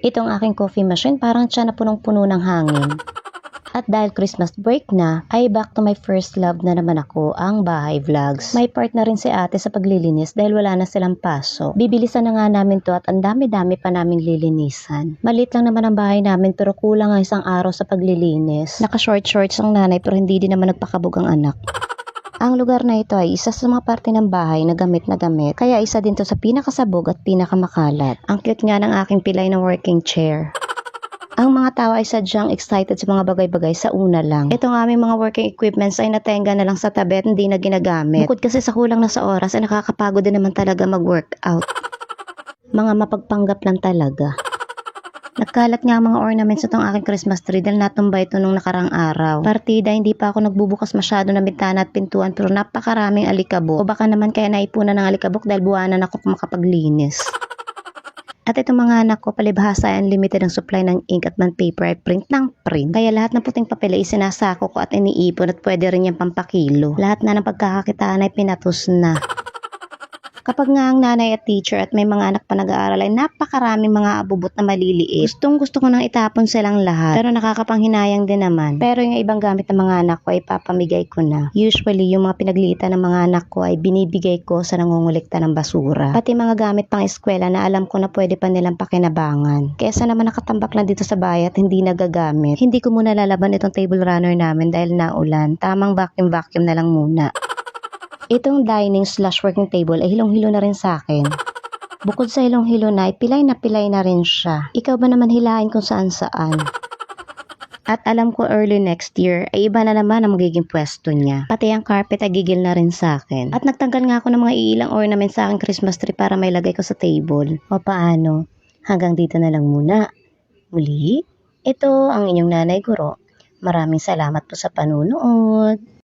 Itong aking coffee machine parang siya na punong-puno ng hangin. At dahil Christmas break na, ay back to my first love na naman ako, ang bahay vlogs. May part na rin si ate sa paglilinis dahil wala na silang pasok. Bibilisan na nga namin to at ang dami-dami pa naming lilinisan. Maliit lang naman ang bahay namin pero kulang ang isang araw sa paglilinis. Naka-short shorts ang nanay pero hindi din naman nagpakabog ang anak. Ang lugar na ito ay isa sa mga parte ng bahay na gamit, kaya isa din to sa pinakasabog at pinakamakalat. Ang cute nga ng aking pilay na working chair. Ang mga tao ay sadyang excited sa mga bagay-bagay sa una lang. Itong aming mga working equipments ay natenga na lang sa tabi at hindi na ginagamit. Bukod kasi sa kulang na sa oras ay nakakapagod din naman talaga mag-workout. Mga mapagpanggap lang talaga. Nagkalat nga ang mga ornaments itong aking Christmas tree dahil natumba ito nung nakarang araw. Partida, hindi pa ako nagbubukas masyado ng bintana at pintuan pero napakaraming alikabok. O baka naman kaya naipunan ng alikabok dahil buwanan ako makapaglinis. At itong mga anak ko, palibhasa ay unlimited ang supply ng ink at bond paper ay print ng print. Kaya lahat ng puting papel ay sinasako ko at iniipon at pwede rin yung pampakilo. Lahat na ng pagkakakitaan ay pinatus na. Kapag nga ang nanay at teacher at may mga anak pa nag-aaral ay napakaraming mga abubot na maliliit. Gusto ko nang itapon silang lahat. Pero nakakapanghinayang din naman. Pero yung ibang gamit ng mga anak ko ay papamigay ko na. Usually yung mga pinaglitan ng mga anak ko ay binibigay ko sa nangungulikta ng basura. Pati mga gamit pang eskwela na alam ko na pwede pa nilang pakinabangan. Kesa naman nakatambak lang dito sa bahay at hindi nagagamit. Hindi ko muna lalaban itong table runner namin dahil naulan. Tamang vacuum na lang muna. Itong dining/working table ay hilong-hilo na rin sa akin. Bukod sa hilong-hilo na pilay na rin siya. Ikaw ba naman hilahin kung saan-saan? At alam ko early next year ay iba na naman ang magiging pwesto niya. Pati ang carpet ay gigil na rin sa akin. At nagtanggal nga ako ng mga iilang ornaments sa aking Christmas tree para may lagay ko sa table. O paano? Hanggang dito na lang muna. Muli, ito ang inyong nanay guro. Maraming salamat po sa panunood.